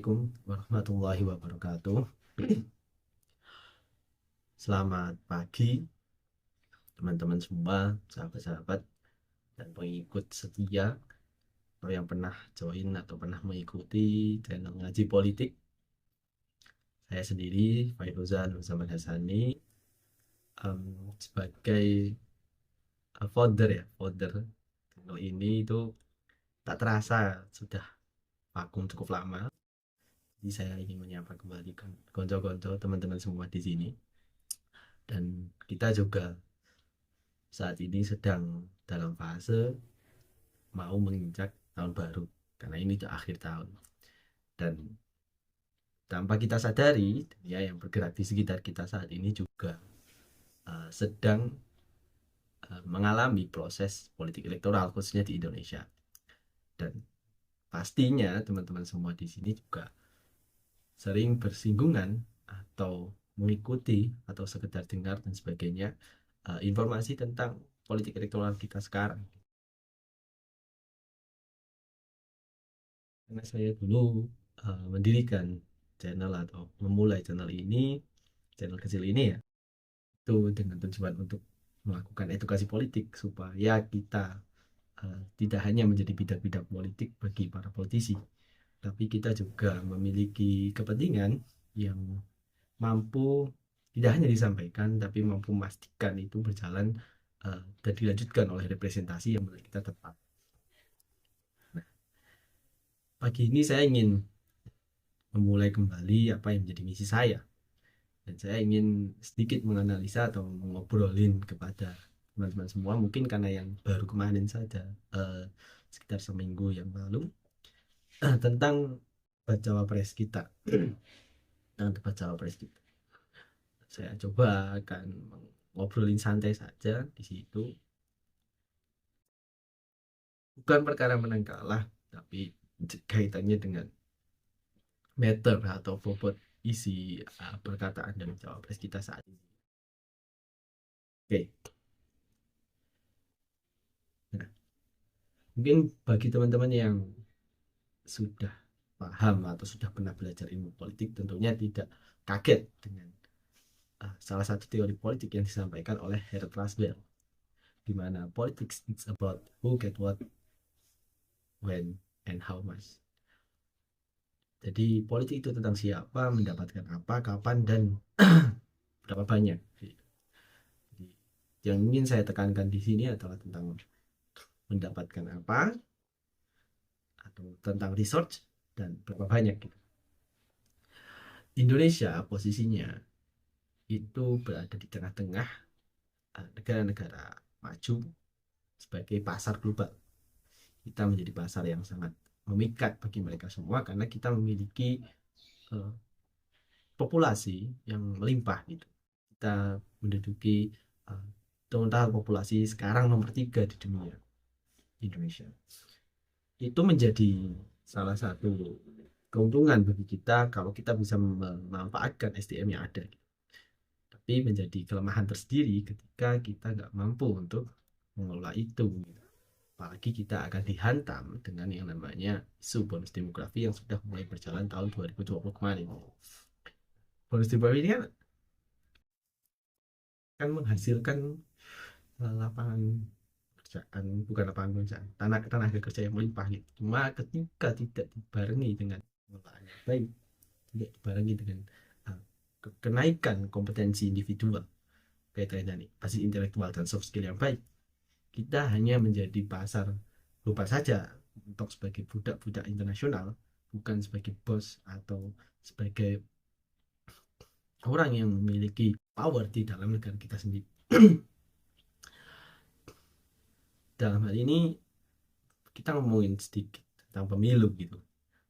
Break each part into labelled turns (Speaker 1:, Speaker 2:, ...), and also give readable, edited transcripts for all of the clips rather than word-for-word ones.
Speaker 1: Assalamualaikum warahmatullahi wabarakatuh. Selamat pagi teman-teman semua, sahabat-sahabat dan pengikut setia atau yang pernah join atau pernah mengikuti channel ngaji politik. Saya sendiri Fairuzan Muhammad Hasani, sebagai founder channel ini. Itu tak terasa sudah vakum cukup lama. Jadi saya ingin menyapa kembali konco-konco teman-teman semua di sini. Dan kita juga saat ini sedang dalam fase mau menginjak tahun baru, karena ini sudah akhir tahun. Dan tanpa kita sadari, dunia yang bergerak di sekitar kita saat ini juga sedang mengalami proses politik elektoral, khususnya di Indonesia. Dan pastinya teman-teman semua di sini juga sering bersinggungan atau mengikuti atau sekedar dengar dan sebagainya informasi tentang politik elektoral kita sekarang. Karena saya dulu mendirikan channel atau memulai channel kecil ini ya, itu dengan tujuan untuk melakukan edukasi politik supaya kita tidak hanya menjadi bidak-bidak politik bagi para politisi, tapi kita juga memiliki kepentingan yang mampu tidak hanya disampaikan, tapi mampu memastikan itu berjalan dan dilanjutkan oleh representasi yang menurut kita tepat. Nah, pagi ini saya ingin memulai kembali apa yang menjadi misi saya, dan saya ingin sedikit menganalisa atau ngobrolin kepada teman-teman semua, mungkin karena yang baru kemarin saja, sekitar seminggu yang lalu, tentang bacawa pres kita. Tentang bacawa pres kita saya coba akan ngobrolin santai saja di situ, bukan perkara menang kalah, tapi kaitannya dengan matter atau bobot isi perkataan dan cawapres kita saat ini. Oke. Nah, mungkin bagi teman-teman yang sudah paham atau sudah pernah belajar ilmu politik, tentunya tidak kaget dengan salah satu teori politik yang disampaikan oleh Harold Laswell, di mana politics is about who get what, when, and how much. Jadi politik itu tentang siapa mendapatkan apa, kapan, dan berapa banyak. Jadi, yang ingin saya tekankan di sini adalah tentang mendapatkan apa, atau tentang research, dan berapa banyak gitu. Indonesia posisinya itu berada di tengah-tengah negara-negara maju sebagai pasar global. Kita menjadi pasar yang sangat memikat bagi mereka semua karena kita memiliki uh, populasi yang melimpah gitu. Kita menduduki total populasi sekarang nomor 3 di dunia, Indonesia. Itu menjadi salah satu keuntungan bagi kita kalau kita bisa memanfaatkan SDM yang ada. Tapi menjadi kelemahan tersendiri ketika kita nggak mampu untuk mengelola itu. Apalagi kita akan dihantam dengan yang namanya isu bonus demografi yang sudah mulai berjalan tahun 2020 kemarin. Bonus demografi ini kan menghasilkan lapangan pekerjaan, bukan lapangan pekerjaan, tenaga kerja yang melimpah gitu. Cuma ketika tidak dibarengi dengan pengelolaan yang baik, tidak dibarengi dengan kenaikan kompetensi individual kaitannya dengan basis intelektual dan soft skill yang baik, kita hanya menjadi pasar lupa saja untuk sebagai budak-budak internasional, bukan sebagai bos atau sebagai orang yang memiliki power di dalam negara kita sendiri. Dalam hal ini kita ngomongin sedikit tentang pemilu gitu,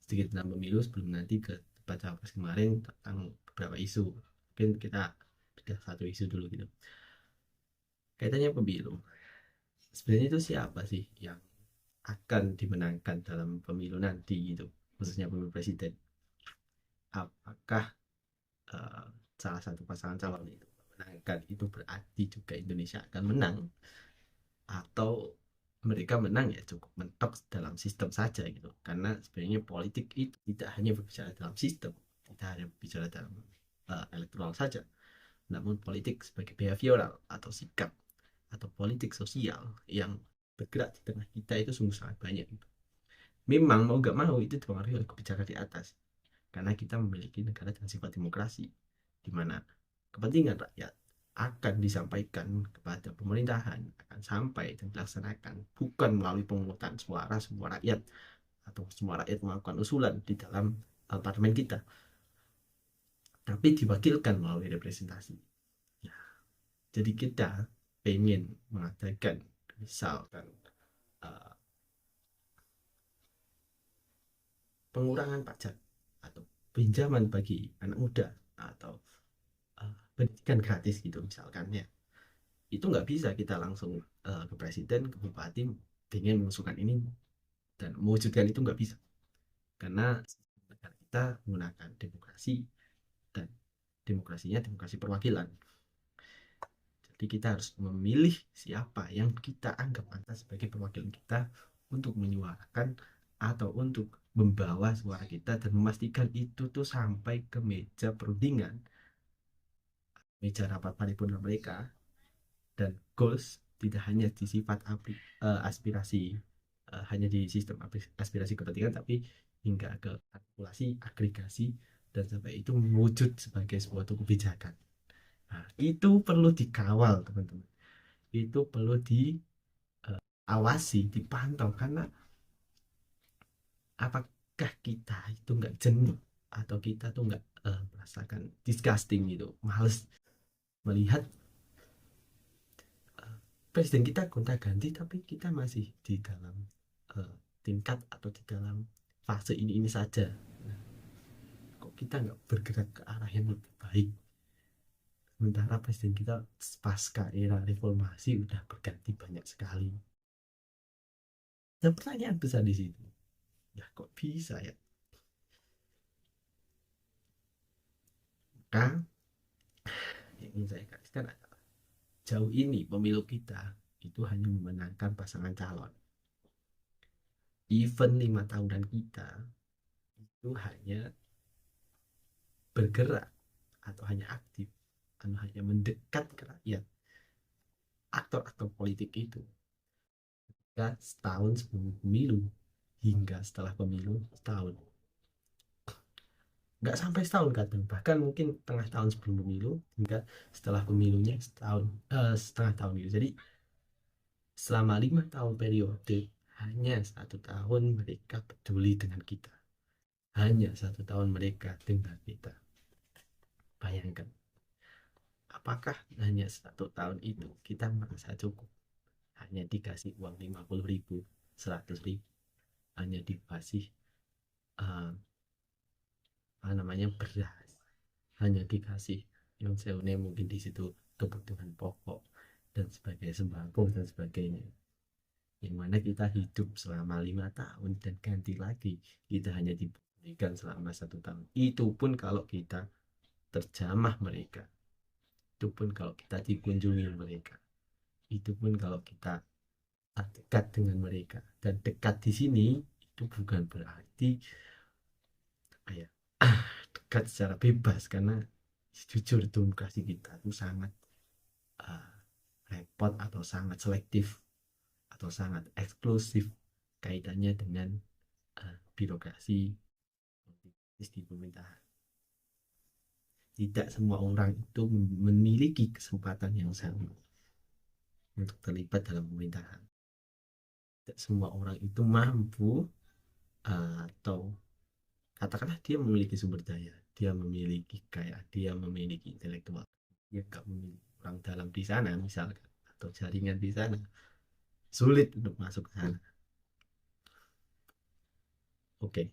Speaker 1: sedikit tentang pemilu sebelum nanti ke baca pas kemarin tentang beberapa isu. Mungkin kita bedah satu isu dulu gitu, kaitannya pemilu. Sebenarnya itu siapa sih yang akan dimenangkan dalam pemilu nanti gitu, khususnya pemilu presiden? Apakah uh, salah satu pasangan calon itu menangkan itu berarti juga Indonesia akan menang, atau mereka menang ya cukup mentok dalam sistem saja gitu, karena sebenarnya politik itu tidak hanya berbicara dalam sistem, tidak hanya berbicara dalam elektoral saja, namun politik sebagai behavioral atau sikap atau politik sosial yang bergerak di tengah kita itu sungguh sangat banyak gitu. Memang mau gak mau itu dipengaruhi oleh kebijakan di atas, karena kita memiliki negara dengan sifat demokrasi di mana kepentingan rakyat akan disampaikan kepada pemerintahan, akan sampai dan dilaksanakan bukan melalui pemungutan suara semua rakyat atau semua rakyat melakukan usulan di dalam parlemen kita, tapi diwakilkan melalui representasi. Ya, jadi kita pengen mengatakan misalkan uh, pengurangan pajak atau pinjaman bagi anak muda atau pendidikan gratis gitu misalkan ya, itu nggak bisa kita langsung ke presiden ke bupati ingin mengusulkan ini dan mewujudkan itu nggak bisa, karena negara kita menggunakan demokrasi dan demokrasinya demokrasi perwakilan. Jadi kita harus memilih siapa yang kita anggap pantas sebagai perwakilan kita untuk menyuarakan atau untuk membawa suara kita dan memastikan itu tuh sampai ke meja perundingan, meja rapat paripurna mereka, dan goals tidak hanya di sifat aspirasi, hanya di sistem aspirasi kepentingan, tapi hingga ke kalkulasi, agregasi, dan sampai itu mewujud sebagai sebuah kebijakan. Nah, itu perlu dikawal teman-teman, itu perlu diawasi, dipantau, karena apakah kita itu nggak jenuh atau kita tuh nggak merasakan disgusting gitu, males melihat presiden kita gonta-ganti tapi kita masih di dalam tingkat atau di dalam fase ini saja. Nah, kok kita nggak bergerak ke arah yang lebih baik, sementara presiden kita pasca era reformasi udah berganti banyak sekali. Dan pertanyaan besar di situ, ya kok bisa ya? Maka yang ingin saya gariskan adalah jauh ini pemilu kita itu hanya memenangkan pasangan calon. Event 5 tahunan kita itu hanya bergerak atau hanya aktif atau hanya mendekat ke rakyat, aktor-aktor politik itu, ya, setahun sebelum pemilu hingga setelah pemilu setahun, nggak sampai setahun kadang, bahkan mungkin tengah tahun sebelum pemilu hingga setelah pemilunya setahun, setengah tahun gitu. Jadi selama 5 tahun periode hanya 1 tahun mereka peduli dengan kita, hanya 1 tahun mereka dengan kita. Bayangkan, apakah hanya 1 tahun itu kita merasa cukup? Hanya dikasih uang 50.000, 100.000, hanya dikasih uh, apa namanya beras, hanya dikasih yang seune mungkin di situ kebutuhan pokok dan sebagai sembako dan sebagainya, yang mana kita hidup selama 5 tahun dan ganti lagi kita hanya diberikan selama 1 tahun. Itu pun kalau kita terjamah mereka, itu pun kalau kita dikunjungi mereka, itu pun kalau kita dekat dengan mereka. Dan dekat di sini itu bukan berarti kayak dekat secara bebas, karena jujur demokrasi kita itu sangat uh, repot atau sangat selektif atau sangat eksklusif kaitannya dengan birokrasi di pemerintahan. Tidak semua orang itu memiliki kesempatan yang sama untuk terlibat dalam pemerintahan. Tidak semua orang itu mampu, atau katakanlah dia memiliki sumber daya, dia memiliki kayak dia memiliki intelektual, dia gak memiliki orang dalam di sana misalkan atau jaringan di sana, sulit untuk masuk ke sana. Oke,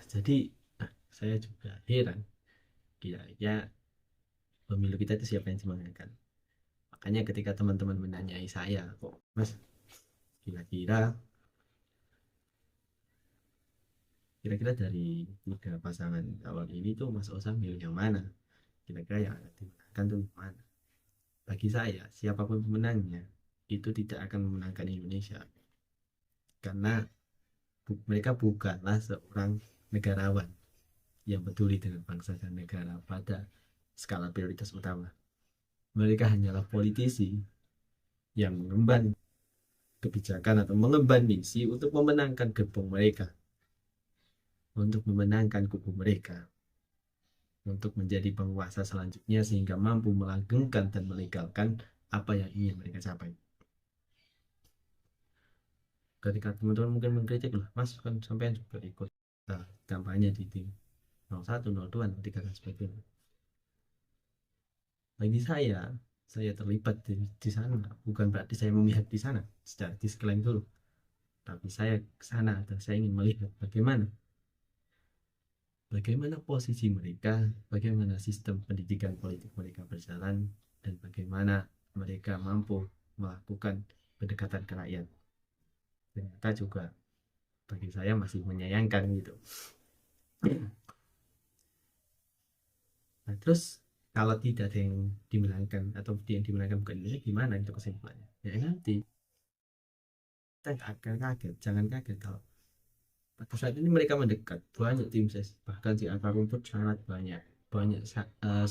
Speaker 1: jadi saya juga heran kira-kira pemilu kita itu siapa yang dimenangkan. Makanya ketika teman-teman menanyai saya, kok mas kira-kira kira-kira dari 3 pasangan calon ini tuh Mas Osa milih yang mana, kira-kira yang akan dimenangkan tuh yang mana? Bagi saya siapapun pemenangnya itu tidak akan memenangkan Indonesia, karena mereka bukanlah seorang negarawan yang peduli dengan bangsa dan negara pada skala prioritas utama. Mereka hanyalah politisi yang mengemban kebijakan atau mengemban misi untuk memenangkan gerbong mereka, untuk memenangkan kubu mereka, untuk menjadi penguasa selanjutnya sehingga mampu melanggengkan dan melegalkan apa yang ingin mereka capai. Ketika teman-teman mungkin mengkritik lah, Mas kan sampai juga ikut kampanye di tim 01, 02, 03 dan sebagainya. Bagi saya terlibat di sana bukan berarti saya memihak di sana, secara disclaimer dulu. Tapi saya ke sana dan saya ingin melihat bagaimana posisi mereka, bagaimana sistem pendidikan politik mereka berjalan, dan bagaimana mereka mampu melakukan pendekatan ke rakyat. Ternyata juga bagi saya masih menyayangkan gitu. Nah, terus kalau tidak ada yang dimenangkan atau yang dimenangkan bukan Indonesia, gimana itu kesimpulannya? Ya nanti kita akan kaget, jangan kaget kalau pada saat ini mereka mendekat banyak tim ses, bahkan di akar rumput sangat banyak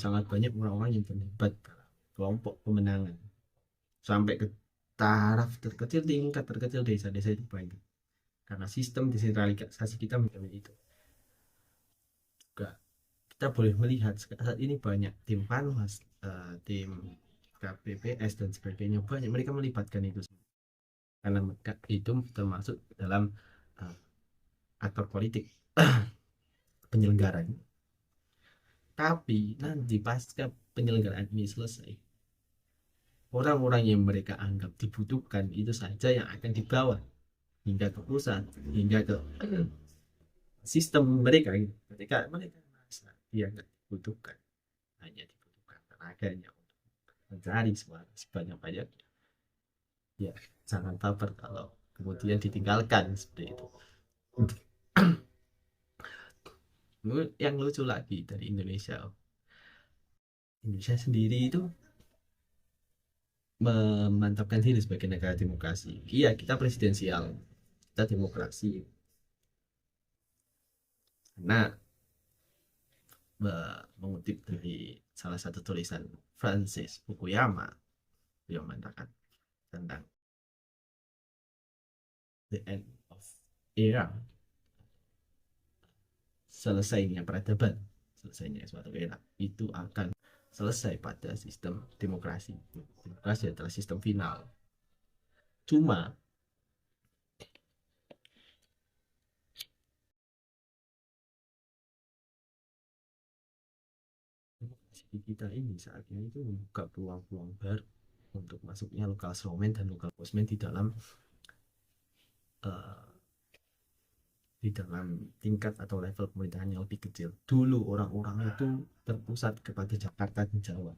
Speaker 1: sangat banyak orang-orang yang terlibat dalam kelompok pemenangan sampai ke taraf terkecil, tingkat terkecil desa-desa itu banyak, karena sistem desentralisasi kita menjamin itu. Juga kita boleh melihat saat ini banyak tim Panwas, tim KPPS dan sebagainya, banyak mereka melibatkan itu karena mereka itu termasuk dalam uh, aktor politik penyelenggaraan. Tapi nanti pasca penyelenggaraan ini selesai, orang-orang yang mereka anggap dibutuhkan itu saja yang akan dibawa hingga ke pusat, hingga ke sistem mereka gitu. Ketika mereka merasa dia nggak dibutuhkan, hanya dibutuhkan tenaganya untuk mencari suara sebanyak-banyaknya, ya jangan baper kalau kemudian ditinggalkan seperti itu. Yang lucu lagi dari Indonesia sendiri itu memantapkan diri sebagai negara demokrasi. Iya, kita presidensial, kita demokrasi. Karena mengutip dari salah satu tulisan Francis Fukuyama yang mengatakan tentang the end of era, selesainya peradaban, selesainya suatu era itu akan selesai pada sistem demokrasi. Demokrasi adalah sistem final. Cuma demokrasi kita ini saat ini itu membuka peluang-peluang baru untuk masuknya lokal showman dan lokal postman uh, di dalam tingkat atau level pemerintahan yang lebih kecil. Dulu orang-orang itu terpusat kepada Jakarta dan Jawa,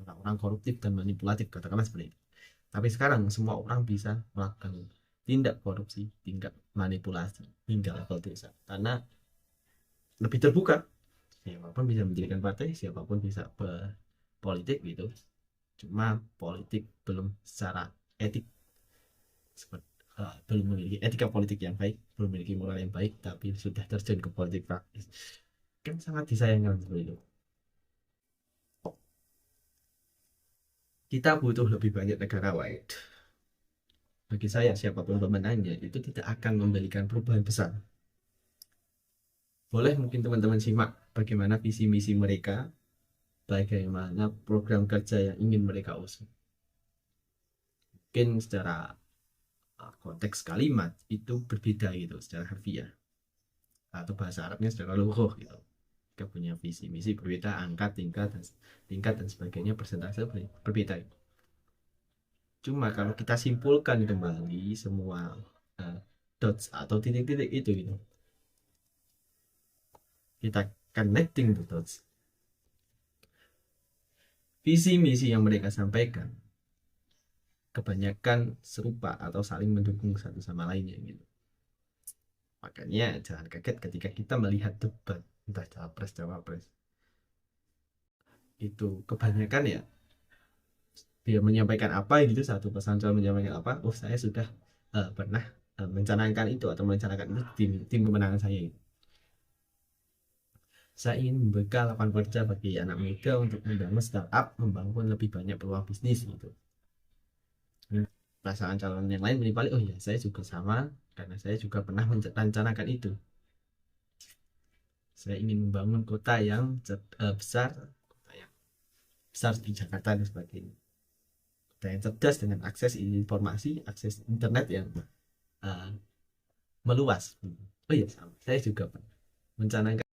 Speaker 1: orang-orang koruptif dan manipulatif, katakanlah seperti itu. Tapi sekarang semua orang bisa melakukan tindak korupsi, tindak manipulasi hingga level desa, karena lebih terbuka. Siapapun bisa mendirikan partai, siapapun bisa berpolitik gitu. Cuma politik belum secara etik, belum memiliki etika politik yang baik, belum memiliki moral yang baik, tapi sudah terjun ke politik praktis, kan sangat disayangkan seperti itu. Kita butuh lebih banyak negarawan. Bagi saya, siapapun pemenangnya itu tidak akan memberikan perubahan besar. Boleh mungkin teman-teman simak bagaimana visi misi mereka, bagaimana program kerja yang ingin mereka usung. Mungkin secara konteks kalimat itu berbeda gitu secara harfiah, atau bahasa Arabnya secara lughah gitu. Mereka punya visi misi berbeda, angka, tingkat dan sebagainya, persentase berbeda. Cuma kalau kita simpulkan kembali semua uh, dots atau titik-titik itu gitu, kita connecting the dots, visi misi yang mereka sampaikan kebanyakan serupa atau saling mendukung satu sama lainnya gitu. Makanya jangan kaget ketika kita melihat debat entah capres cawapres, itu kebanyakan ya dia menyampaikan apa gitu, satu pesan calon menyampaikan apa, oh saya sudah pernah mencanangkan itu atau merencanakan itu di tim kemenangan saya gitu. Saya ingin membuka lapangan kerja bagi anak muda untuk membangun startup, membangun lebih banyak peluang bisnis gitu. Pasangan calon yang lain menimpali, oh ya saya juga sama, karena saya juga pernah merencanakan itu. Saya ingin membangun kota yang besar, kota yang besar di Jakarta dan sebagainya. Kota yang cerdas dengan akses informasi, akses internet yang uh, meluas. Oh iya, sama. Saya juga pernah mencanangkan